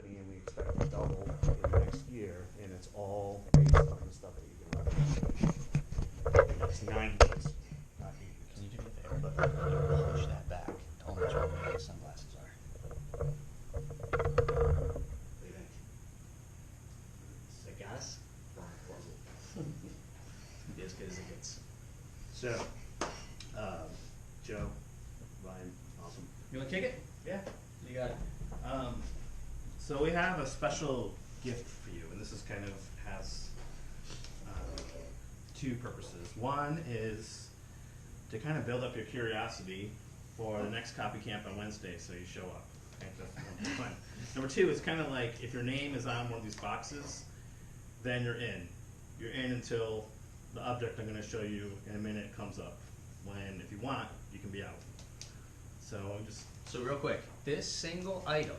company, and we expect to double in the next year, and it's all based on the stuff that you can leverage. It's 9 years, not 8 years. Can you do me a favor? Push that back. Tell me which one the sunglasses are. What do you think? Sick ass? Be as good as it gets. So, Joe, Ryan, awesome. You want to kick it? Yeah. You got it. So we have a special gift for you, and this is kind of has two purposes. One is to kind of build up your curiosity for the next copy camp on Wednesday, so you show up. Okay, that's fun. Number two is kind of like if your name is on one of these boxes, then you're in. You're in until the object I'm going to show you in a minute comes up. When, if you want, you can be out. So So real quick, this single item,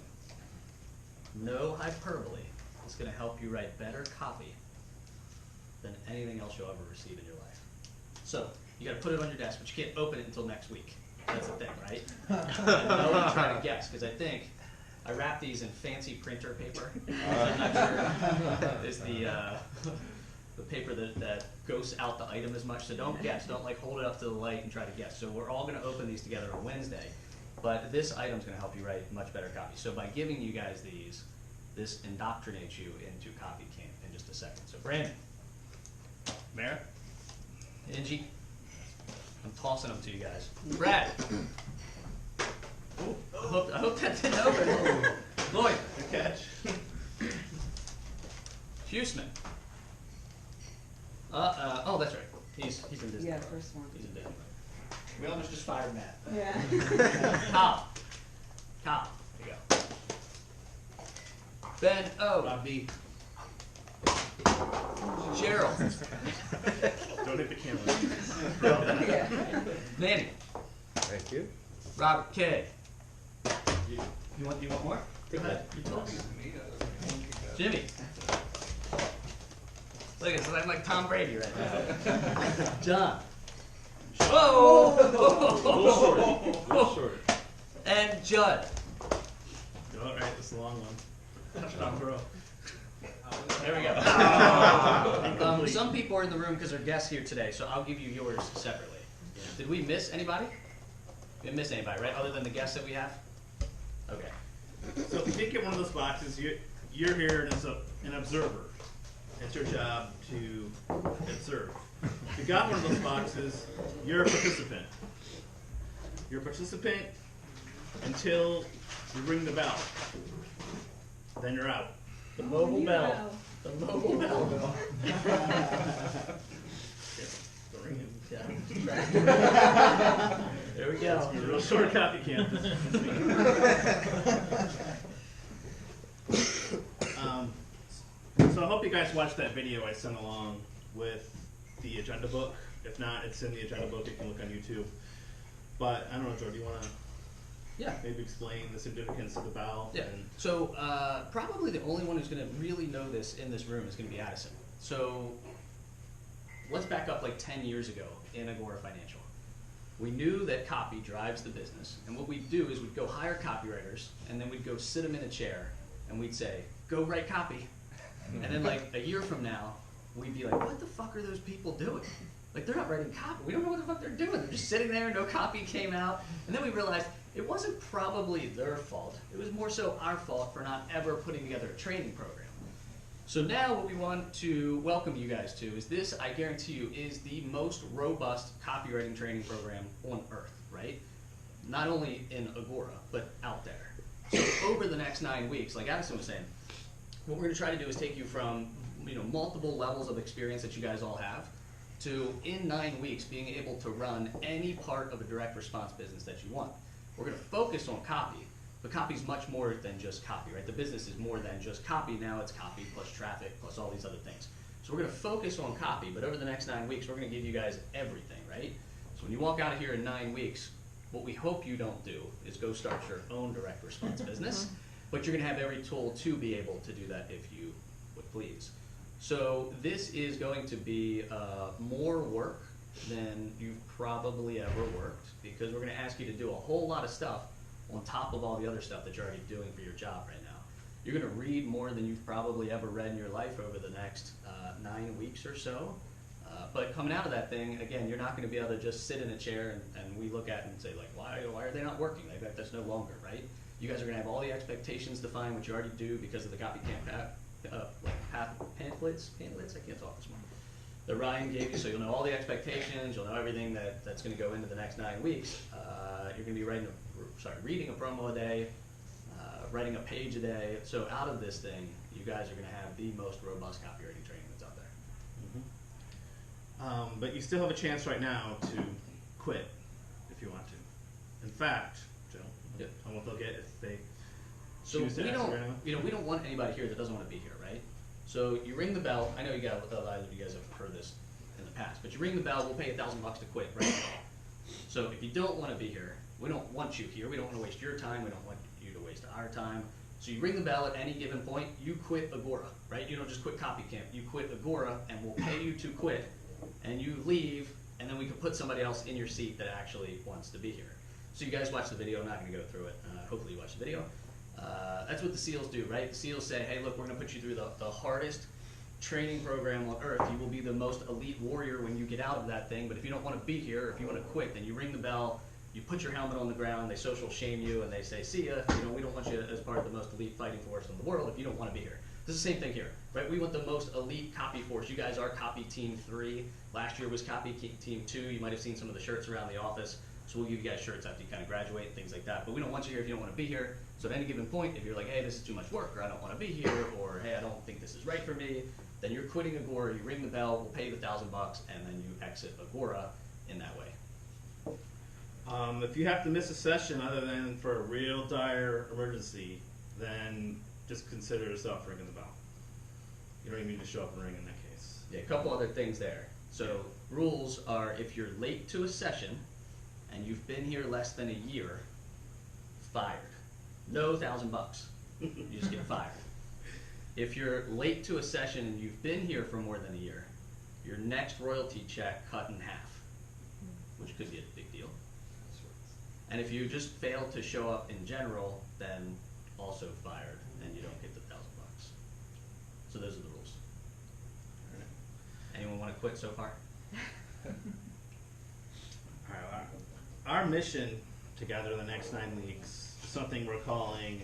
no hyperbole, is going to help you write better copy than anything else you'll ever receive in your life. So you got to put it on your desk, but you can't open it until next week. That's the thing, right? I want to try to guess, because I think I wrap these in fancy printer paper. I'm not sure is the paper that goes out the item as much. So don't guess. Don't like hold it up to the light and try to guess. So we're all going to open these together on Wednesday. But this item's going to help you write much better copy. So by giving you guys these, this indoctrinates you into copy camp in just a second. So Brandon, Mara, Angie, I'm tossing them to you guys. Brad, I hope that didn't open. Lloyd, good catch. Huseman. Oh, that's right. He's in Disney. Yeah, first one. He's in Disney. We almost just fired Matt. Yeah. Kyle. There you go. Ben O. Robbie. Gerald. Don't hit the camera. Yeah. Manny. Thank you. Robert K. You want more? Go ahead. You told me. Jimmy. Look at this. I'm like Tom Brady right now. John. Whoa! A little shorter. And Judd. All right, this is a long one. Touchdown throw. There we go. Some people are in the room because they're guests here today, so I'll give you yours separately. Did we miss anybody? We didn't miss anybody, right? Other than the guests that we have? Okay. So if you did get one of those boxes, you're here as an observer. It's your job to observe. If you got one of those boxes, you're a participant. You're a participant until you ring the bell. Then you're out. The mobile bell. The mobile bell. It's ringing. Yeah. There we go. It's a real short copy camp. So I hope you guys watched that video I sent along with the agenda book. If not, it's in the agenda book. You can look on YouTube. But I don't know, Joe, do you want to maybe explain the significance of the bell? Yeah. So probably the only one who's going to really know this in this room is going to be Addison. So let's back up like 10 years ago in Agora Financial. We knew that copy drives the business, and what we'd do is we'd go hire copywriters, and then we'd go sit them in a chair, and we'd say, go write copy. And then like a year from now, we'd be like, what the fuck are those people doing? Like, they're not writing copy. We don't know what the fuck they're doing. They're just sitting there, no copy came out. And then we realized it wasn't probably their fault. It was more so our fault for not ever putting together a training program. So now what we want to welcome you guys to is this, I guarantee you, is the most robust copywriting training program on earth, right? Not only in Agora, but out there. So over the next 9 weeks, like Addison was saying, what we're going to try to do is take you from multiple levels of experience that you guys all have to, in 9 weeks, being able to run any part of a direct response business that you want. We're going to focus on copy, but copy is much more than just copy, right? The business is more than just copy. Now it's copy plus traffic plus all these other things. So we're going to focus on copy, but over the next 9 weeks, we're going to give you guys everything, right? So when you walk out of here in 9 weeks, what we hope you don't do is go start your own direct response business, but you're going to have every tool to be able to do that if you would please. So this is going to be more work than you've probably ever worked, because we're going to ask you to do a whole lot of stuff on top of all the other stuff that you're already doing for your job right now. You're going to read more than you've probably ever read in your life over the next 9 weeks or so. But coming out of that thing, again, you're not going to be able to just sit in a chair and we look at it and say, like, why are they not working? Like, that's no longer, right? You guys are going to have all the expectations defined, which you already do because of the copy pamphlets, I can't talk this morning, that Ryan gave you, so you'll know all the expectations, you'll know everything that's going to go into the next 9 weeks. You're going to be reading a promo a day, writing a page a day. So out of this thing, you guys are going to have the most robust copywriting training that's out there. But you still have a chance right now to quit if you want to. In fact, Joe, Yep. I won't look at if they So choose to we ask don't, right now. we don't want anybody here that doesn't want to be here, right? So you ring the bell. I know you got a lot of you guys have heard this in the past, but you ring the bell. We'll pay $1,000 to quit, right? So if you don't want to be here, we don't want you here. We don't want to waste your time. We don't want you to waste our time. So you ring the bell at any given point. You quit Agora, right? You don't just quit Copy Camp. You quit Agora, and we'll pay you to quit. And you leave, and then we can put somebody else in your seat that actually wants to be here. So you guys watch the video. I'm not going to go through it. Hopefully you watch the video. That's what the SEALs do, right? The SEALs say, hey, look, we're going to put you through the hardest training program on earth. You will be the most elite warrior when you get out of that thing. But if you don't want to be here, if you want to quit, then you ring the bell, you put your helmet on the ground, they social shame you, and they say, see ya, we don't want you as part of the most elite fighting force in the world if you don't want to be here. This is the same thing here, right? We want the most elite copy force. You guys are Copy Team 3. Last year was Copy Team 2. You might have seen some of the shirts around the office. So we'll give you guys shirts after you kind of graduate and things like that. But we don't want you here if you don't want to be here. So at any given point, if you're like, hey, this is too much work, or I don't want to be here, or hey, I don't think this is right for me, then you're quitting Agora. You ring the bell, we'll pay you the $1,000, and then you exit Agora in that way. If you have to miss a session other than for a real dire emergency, then just consider yourself ringing the bell. You don't even need to show up and ring in that case. Yeah, a couple other things there. So rules are if you're late to a session and you've been here less than a year, fired. No $1,000. You just get fired. If you're late to a session and you've been here for more than a year, your next royalty check cut in half, which could be a big deal. And if you just fail to show up in general, then also fired, and you don't get the $1,000. So those are the rules. All right. Anyone want to quit so far? All right. Our mission together in the next 9 weeks is something we're calling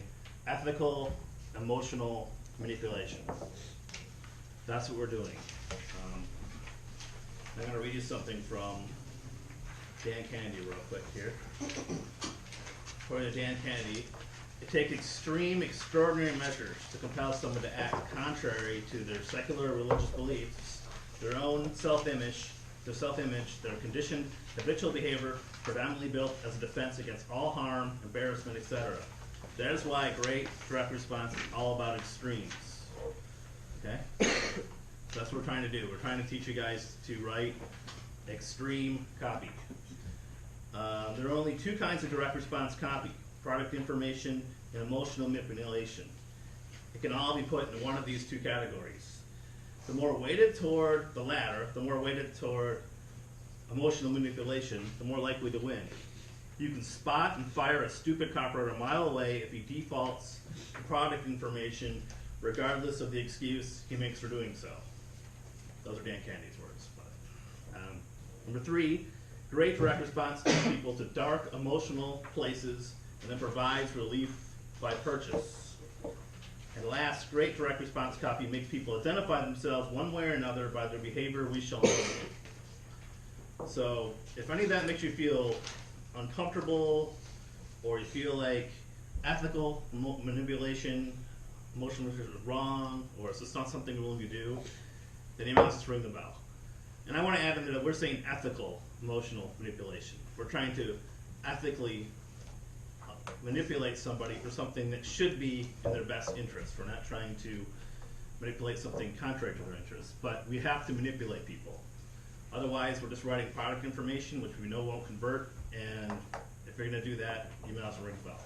ethical emotional manipulation. That's what we're doing. I'm going to read you something from Dan Kennedy real quick here. According to Dan Kennedy, it takes extreme, extraordinary measures to compel someone to act contrary to their secular religious beliefs, their own self-image, their conditioned habitual behavior, predominantly built as a defense against all harm, embarrassment, etc. That is why great direct response is all about extremes. Okay? So that's what we're trying to do. We're trying to teach you guys to write extreme copy. There are only two kinds of direct response copy: product information and emotional manipulation. It can all be put into one of these two categories. The more weighted toward the latter, the more weighted toward emotional manipulation, the more likely to win. You can spot and fire a stupid copywriter a mile away if he defaults to product information regardless of the excuse he makes for doing so. Those are Dan Kennedy's words. Number 3, great direct response takes people to dark emotional places and then provides relief by purchase. And last, great direct response copy makes people identify themselves one way or another by their behavior we shall know. So if any of that makes you feel uncomfortable, or you feel like ethical manipulation, emotional manipulation is wrong, or it's just not something we're willing to do, then you must ring the bell. And I want to add in there that we're saying ethical emotional manipulation. We're trying to ethically manipulate somebody for something that should be in their best interest. We're not trying to manipulate something contrary to their interests, but we have to manipulate people. Otherwise, we're just writing product information, which we know won't convert, and if you're going to do that, you might as well ring the bell.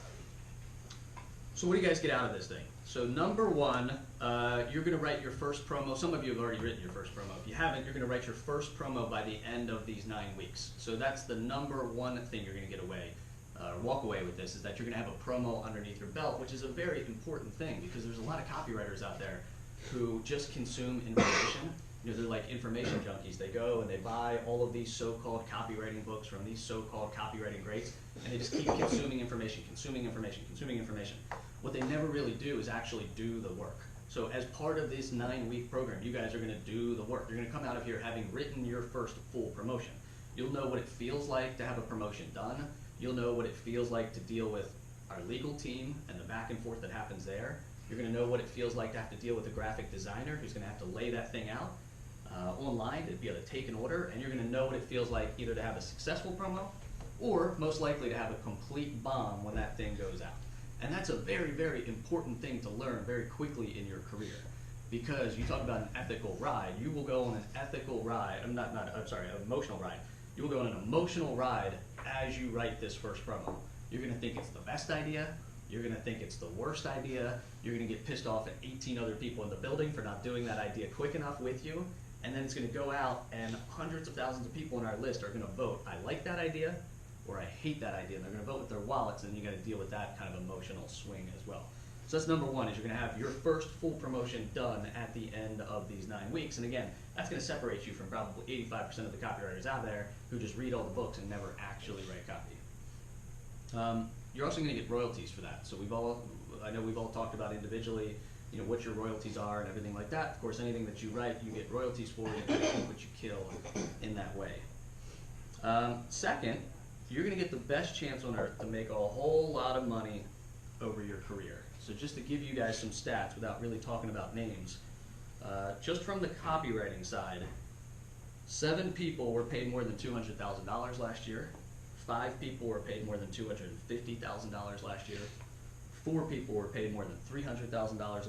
So what do you guys get out of this thing? So number 1, you're going to write your first promo. Some of you have already written your first promo. If you haven't, you're going to write your first promo by the end of these 9 weeks. So that's the number 1 thing you're going to get away. walk away with this, is that you're going to have a promo underneath your belt, which is a very important thing because there's a lot of copywriters out there who just consume information. You know, they're like information junkies. They go and they buy all of these so-called copywriting books from these so-called copywriting greats, and they just keep consuming information, consuming information, consuming information. What they never really do is actually do the work. So as part of this 9-week program, you guys are going to do the work. You're going to come out of here having written your first full promotion. You'll know what it feels like to have a promotion done. You'll know what it feels like to deal with our legal team and the back and forth that happens there. You're going to know what it feels like to have to deal with a graphic designer who's going to have to lay that thing out online to be able to take an order, and you're going to know what it feels like either to have a successful promo or most likely to have a complete bomb when that thing goes out. And that's a very, very important thing to learn very quickly in your career, because you talk about an ethical ride. You will go on an ethical ride. I'm sorry, an emotional ride. You will go on an emotional ride as you write this first promo. You're going to think it's the best idea. You're going to think it's the worst idea. You're going to get pissed off at 18 other people in the building for not doing that idea quick enough with you. And then it's going to go out, and hundreds of thousands of people on our list are going to vote, I like that idea, or I hate that idea. And they're going to vote with their wallets, and you got to deal with that kind of emotional swing as well. So that's number one, is you're going to have your first full promotion done at the end of these 9 weeks. And again, that's going to separate you from probably 85% of the copywriters out there who just read all the books and never actually write copy. You're also going to get royalties for that. So I know we've all talked about individually, you know, what your royalties are and everything like that. Of course, anything that you write, you get royalties for, and you keep what you kill in that way. Second, you're going to get the best chance on earth to make a whole lot of money over your career. So just to give you guys some stats without really talking about names, just from the copywriting side, 7 people were paid more than $200,000 last year. 5 people were paid more than $250,000 last year. 4 people were paid more than $300,000 last